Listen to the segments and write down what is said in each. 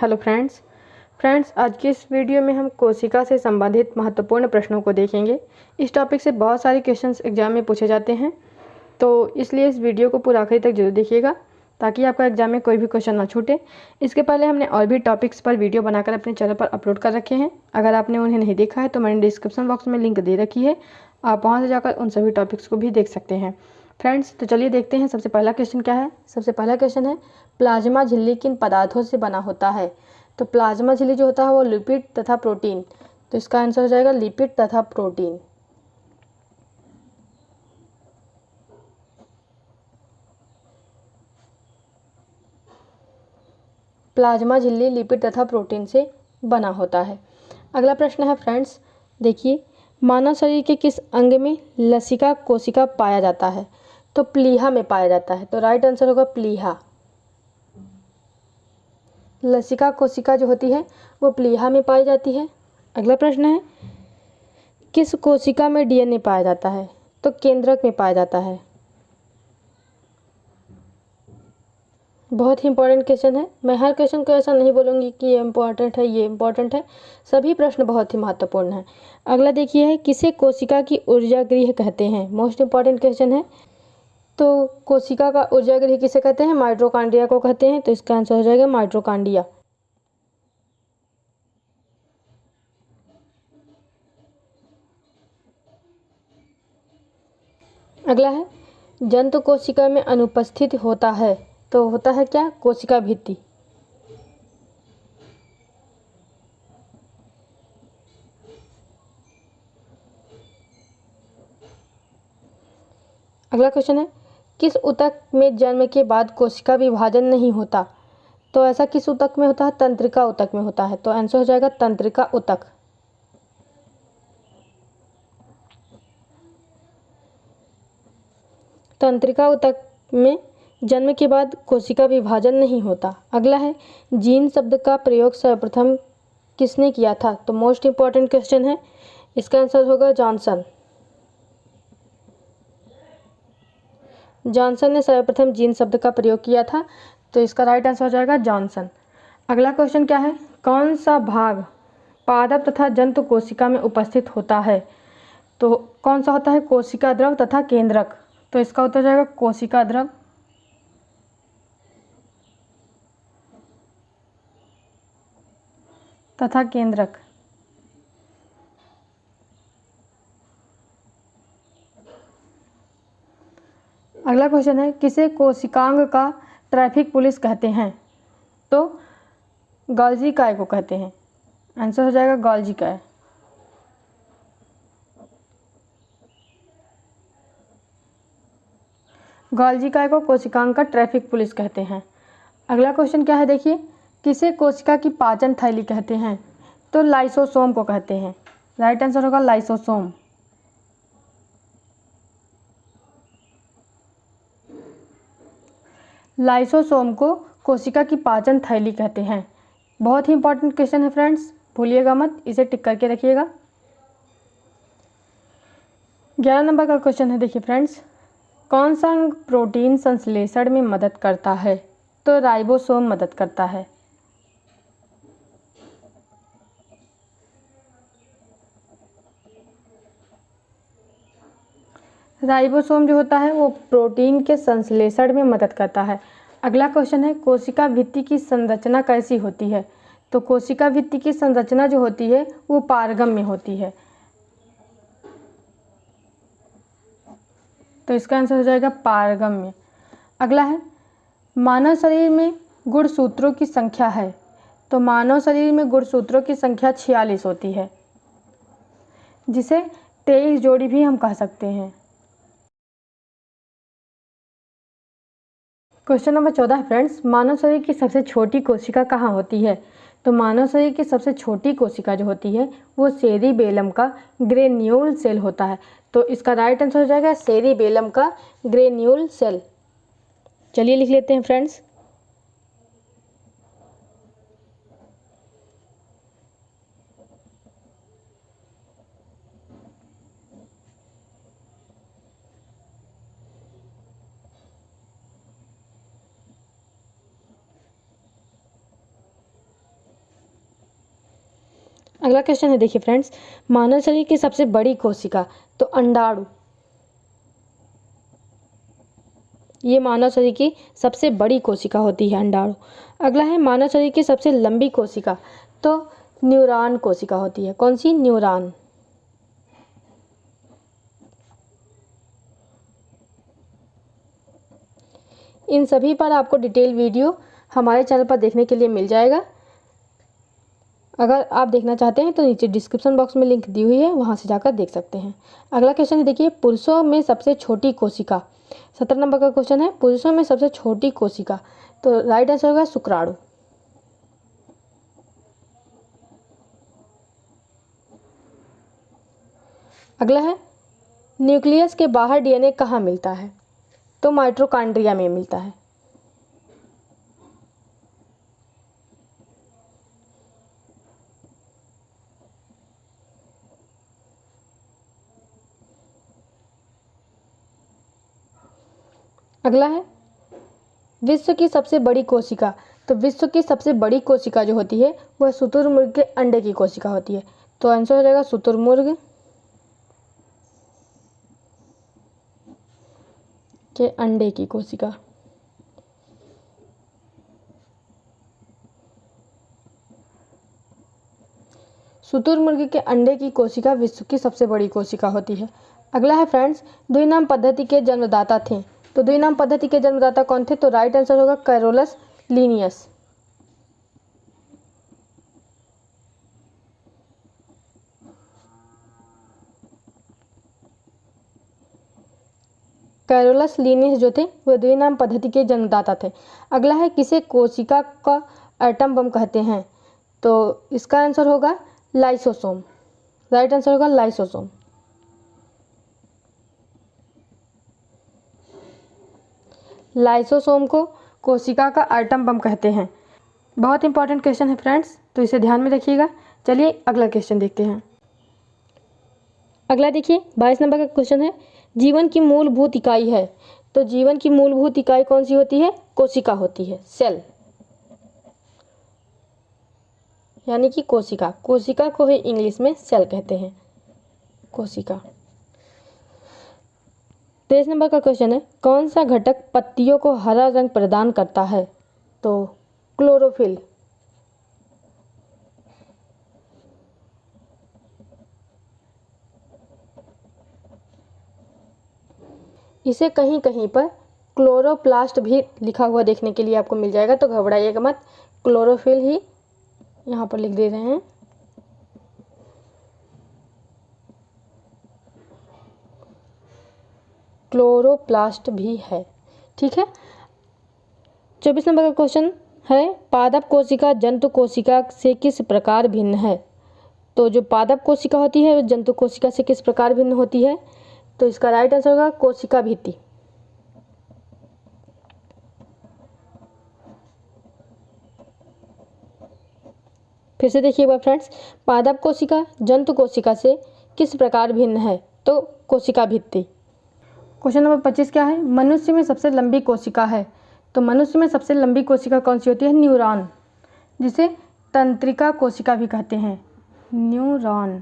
Hello friends आज की इस वीडियो में हम कोशिका से संबंधित महत्वपूर्ण प्रश्नों को देखेंगे। इस टॉपिक से बहुत सारे क्वेश्चंस एग्जाम में पूछे जाते हैं, तो इसलिए इस वीडियो को पूरा आखिरी तक जरूर देखिएगा ताकि आपका एग्जाम में कोई भी क्वेश्चन ना छूटे। इसके पहले हमने और भी टॉपिक्स पर वीडियो बनाकर अपने चैनल पर अपलोड कर रखे हैं। अगर आपने उन्हें नहीं देखा है तो मैंने डिस्क्रिप्शन बॉक्स में लिंक दे रखी है, आप वहाँ से जाकर उन सभी टॉपिक्स को भी देख सकते हैं। फ्रेंड्स, तो चलिए देखते हैं सबसे पहला क्वेश्चन क्या है। सबसे पहला क्वेश्चन है, प्लाज्मा झिल्ली किन पदार्थों से बना होता है। तो प्लाज्मा झिल्ली जो होता है वो लिपिड तथा प्रोटीन, तो इसका आंसर हो जाएगा लिपिड तथा प्रोटीन। प्लाज्मा झिल्ली लिपिड तथा प्रोटीन से बना होता है। अगला प्रश्न है फ्रेंड्स, देखिए, मानव शरीर के किस अंग में लसिका कोशिका पाया जाता है। तो प्लीहा में पाया जाता है, तो राइट आंसर होगा प्लीहा। लसिका कोशिका जो होती है वो प्लीहा में पाई जाती है। अगला प्रश्न है, किस कोशिका में डीएनए पाया जाता है। तो केंद्रक में पाया जाता है। बहुत ही इंपॉर्टेंट क्वेश्चन है। मैं हर क्वेश्चन को ऐसा नहीं बोलूँगी कि ये इंपॉर्टेंट है, ये इंपॉर्टेंट है, सभी प्रश्न बहुत ही महत्वपूर्ण हैं। अगला देखिए है, किसे कोशिका की ऊर्जा गृह कहते हैं। मोस्ट इंपॉर्टेंट क्वेश्चन है। तो कोशिका का ऊर्जा गृह किसे कहते हैं, माइटोकॉन्ड्रिया को कहते हैं, तो इसका आंसर हो जाएगा माइटोकॉन्ड्रिया। अगला है, जंतु कोशिका में अनुपस्थित होता है, तो होता है क्या, कोशिका भित्ति। अगला क्वेश्चन है, किस ऊतक में जन्म के बाद कोशिका विभाजन नहीं होता। तो ऐसा किस ऊतक में होता है, तंत्रिका ऊतक में होता है, तो आंसर हो जाएगा तंत्रिका ऊतक। तंत्रिका ऊतक में जन्म के बाद कोशिका विभाजन नहीं होता। अगला है, जीन शब्द का प्रयोग सर्वप्रथम किसने किया था। तो मोस्ट इंपॉर्टेंट क्वेश्चन है, इसका आंसर होगा जॉनसन। जॉनसन ने सर्वप्रथम जीन शब्द का प्रयोग किया था, तो इसका राइट आंसर हो जाएगा जॉनसन। अगला क्वेश्चन क्या है, कौन सा भाग पादप तथा जंतु कोशिका में उपस्थित होता है। तो कौन सा होता है, कोशिका द्रव तथा केंद्रक, तो इसका उत्तर हो जाएगा कोशिका द्रव। तथा केंद्रक। अगला क्वेश्चन है, किसे कोशिकांग का ट्रैफिक पुलिस कहते हैं। तो गोल्जी काय को कहते हैं, आंसर हो जाएगा गोल्जी काय। गोल्जी काय को कोशिकांग का ट्रैफिक पुलिस कहते हैं। अगला क्वेश्चन क्या है, देखिए, किसे कोशिका की पाचन थैली कहते हैं। तो लाइसोसोम को कहते हैं, राइट आंसर होगा लाइसोसोम। लाइसोसोम को कोशिका की पाचन थैली कहते हैं। बहुत ही इंपॉर्टेंट क्वेश्चन है फ्रेंड्स, भूलिएगा मत, इसे टिक करके रखिएगा। 11 नंबर का क्वेश्चन है, देखिए फ्रेंड्स, कौन सा अंग प्रोटीन संश्लेषण में मदद करता है। तो राइबोसोम मदद करता है। राइबोसोम जो होता है वो प्रोटीन के संश्लेषण में मदद करता है। अगला क्वेश्चन है, कोशिका भित्ति की संरचना कैसी होती है। तो कोशिका भित्ति की संरचना जो होती है वो पारगम में होती है, तो इसका आंसर हो जाएगा पारगम में। अगला है, मानव शरीर में गुणसूत्रों की संख्या है। तो मानव शरीर में गुणसूत्रों की संख्या 46 होती है, जिसे 23 जोड़ी भी हम कह सकते हैं। क्वेश्चन नंबर 14 फ्रेंड्स, मानव शरीर की सबसे छोटी कोशिका कहाँ होती है। तो मानव शरीर की सबसे छोटी कोशिका जो होती है वो सेरिबेलम का ग्रेन्यूल सेल होता है, तो इसका राइट आंसर हो जाएगा सेरिबेलम का ग्रेन्यूल सेल। चलिए लिख लेते हैं फ्रेंड्स। अगला क्वेश्चन है, देखिए फ्रेंड्स, मानव शरीर की सबसे बड़ी कोशिका, तो अंडाणु। ये मानव शरीर की सबसे बड़ी कोशिका होती है, अंडाणु। अगला है, मानव शरीर की सबसे लंबी कोशिका, तो न्यूरॉन कोशिका होती है। कौन सी? न्यूरॉन। इन सभी पर आपको डिटेल वीडियो हमारे चैनल पर देखने के लिए मिल जाएगा। अगर आप देखना चाहते हैं तो नीचे डिस्क्रिप्शन बॉक्स में लिंक दी हुई है, वहां से जाकर देख सकते हैं। अगला क्वेश्चन है, देखिए, पुरुषों में सबसे छोटी कोशिका। 17 नंबर का क्वेश्चन है, पुरुषों में सबसे छोटी कोशिका, तो राइट आंसर होगा शुक्राणु। अगला है, न्यूक्लियस के बाहर डीएनए कहाँ मिलता है, तो माइटोकॉन्ड्रिया में मिलता है। अगला है, विश्व की सबसे बड़ी कोशिका, तो विश्व की सबसे बड़ी कोशिका जो होती है वह शुतुरमुर्ग के अंडे की कोशिका होती है, तो आंसर हो जाएगा शुतुरमुर्ग के अंडे की कोशिका। शुतुरमुर्ग के अंडे की कोशिका विश्व की सबसे बड़ी कोशिका होती है। अगला है फ्रेंड्स, द्विनाम पद्धति के जन्मदाता थे, तो द्विनाम पद्धति के जन्मदाता कौन थे, तो राइट आंसर होगा कैरोलस लीनियस। कैरोलस लीनियस जो थे वह द्विनाम पद्धति के जन्मदाता थे। अगला है, किसे कोशिका का एटम बम कहते हैं, तो इसका आंसर होगा लाइसोसोम। राइट आंसर होगा लाइसोसोम। लाइसोसोम को कोशिका का एटम बम कहते हैं। बहुत इंपॉर्टेंट क्वेश्चन है फ्रेंड्स, तो इसे ध्यान में रखिएगा। चलिए अगला क्वेश्चन देखते हैं। अगला देखिए, 22 नंबर का क्वेश्चन है, जीवन की मूलभूत इकाई है, तो जीवन की मूलभूत इकाई कौन सी होती है, कोशिका होती है, सेल, यानी कि कोशिका। कोशिका को ही इंग्लिश में सेल कहते हैं, कोशिका। 23 नंबर का क्वेश्चन है, कौन सा घटक पत्तियों को हरा रंग प्रदान करता है, तो क्लोरोफिल। इसे कहीं कहीं पर क्लोरोप्लास्ट भी लिखा हुआ देखने के लिए आपको मिल जाएगा, तो घबराइएगा मत, क्लोरोफिल ही यहाँ पर लिख दे रहे हैं। क्लोरोप्लास्ट भी है, ठीक है। 24 नंबर का क्वेश्चन है, पादप कोशिका जंतु कोशिका से किस प्रकार भिन्न है, तो जो पादप कोशिका होती है वह जंतु कोशिका से किस प्रकार भिन्न होती है, तो इसका राइट आंसर होगा कोशिका भित्ति। फिर से देखिएगा फ्रेंड्स, पादप कोशिका जंतु कोशिका से किस प्रकार भिन्न है, तो कोशिका भित्ति। क्वेश्चन नंबर 25 क्या है, मनुष्य में सबसे लंबी कोशिका है, तो मनुष्य में सबसे लंबी कोशिका कौन सी होती है, न्यूरॉन, जिसे तंत्रिका कोशिका भी कहते हैं, न्यूरॉन।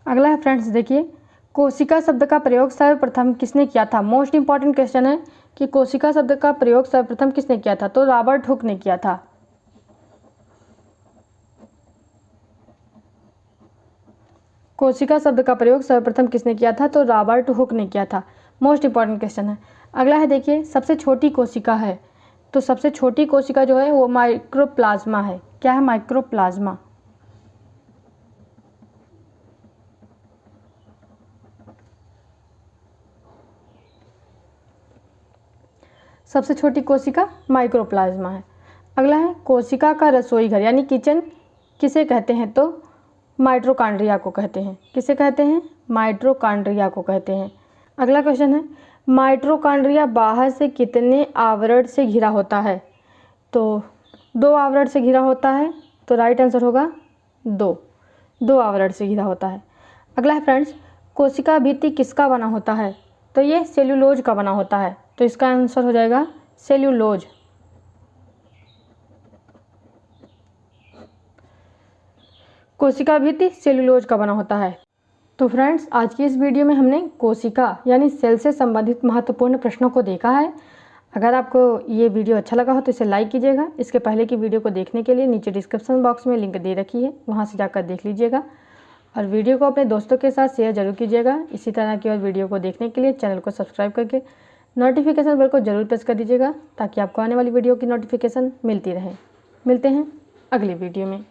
अगला है फ्रेंड्स, देखिए, कोशिका शब्द का प्रयोग सर्वप्रथम किसने किया था। मोस्ट इंपॉर्टेंट क्वेश्चन है कि कोशिका शब्द का प्रयोग सर्वप्रथम किसने किया था, तो रॉबर्ट हुक ने किया था। कोशिका शब्द का प्रयोग सर्वप्रथम किसने किया था, तो रॉबर्ट हुक ने किया था। मोस्ट इंपॉर्टेंट क्वेश्चन है। अगला है, देखिए, सबसे छोटी कोशिका है, तो सबसे छोटी कोशिका जो है वो माइक्रोप्लाज्मा है। क्या है, माइक्रोप्लाज्मा। सबसे छोटी कोशिका माइक्रोप्लाज्मा है। अगला है, कोशिका का रसोई घर यानी किचन किसे कहते हैं, तो माइटोकॉन्ड्रिया को कहते हैं। किसे कहते हैं, माइटोकॉन्ड्रिया को कहते हैं। अगला क्वेश्चन है, माइटोकॉन्ड्रिया बाहर से कितने आवरण से घिरा होता है, तो 2 आवरण से घिरा होता है, तो राइट आंसर होगा 2 आवरण से घिरा होता है। अगला है फ्रेंड्स, कोशिका भित्ति किसका बना होता है? तो ये सेल्यूलोज का बना होता है। तो इसका आंसर हो जाएगा सेल्यूलोज। कोशिका भित्ति सेल्यूलोज का बना होता है। तो फ्रेंड्स, आज की इस वीडियो में हमने कोशिका यानी सेल से संबंधित महत्वपूर्ण प्रश्नों को देखा है। अगर आपको ये वीडियो अच्छा लगा हो तो इसे लाइक कीजिएगा। इसके पहले की वीडियो को देखने के लिए नीचे डिस्क्रिप्शन बॉक्स में लिंक दे रखी है, वहाँ से जाकर देख लीजिएगा। और वीडियो को अपने दोस्तों के साथ शेयर जरूर कीजिएगा। इसी तरह की और वीडियो को देखने के लिए चैनल को सब्सक्राइब करके नोटिफिकेशन बेल को जरूर प्रेस कर दीजिएगा, ताकि आपको आने वाली वीडियो की नोटिफिकेशन मिलती रहे। मिलते हैं अगली वीडियो में।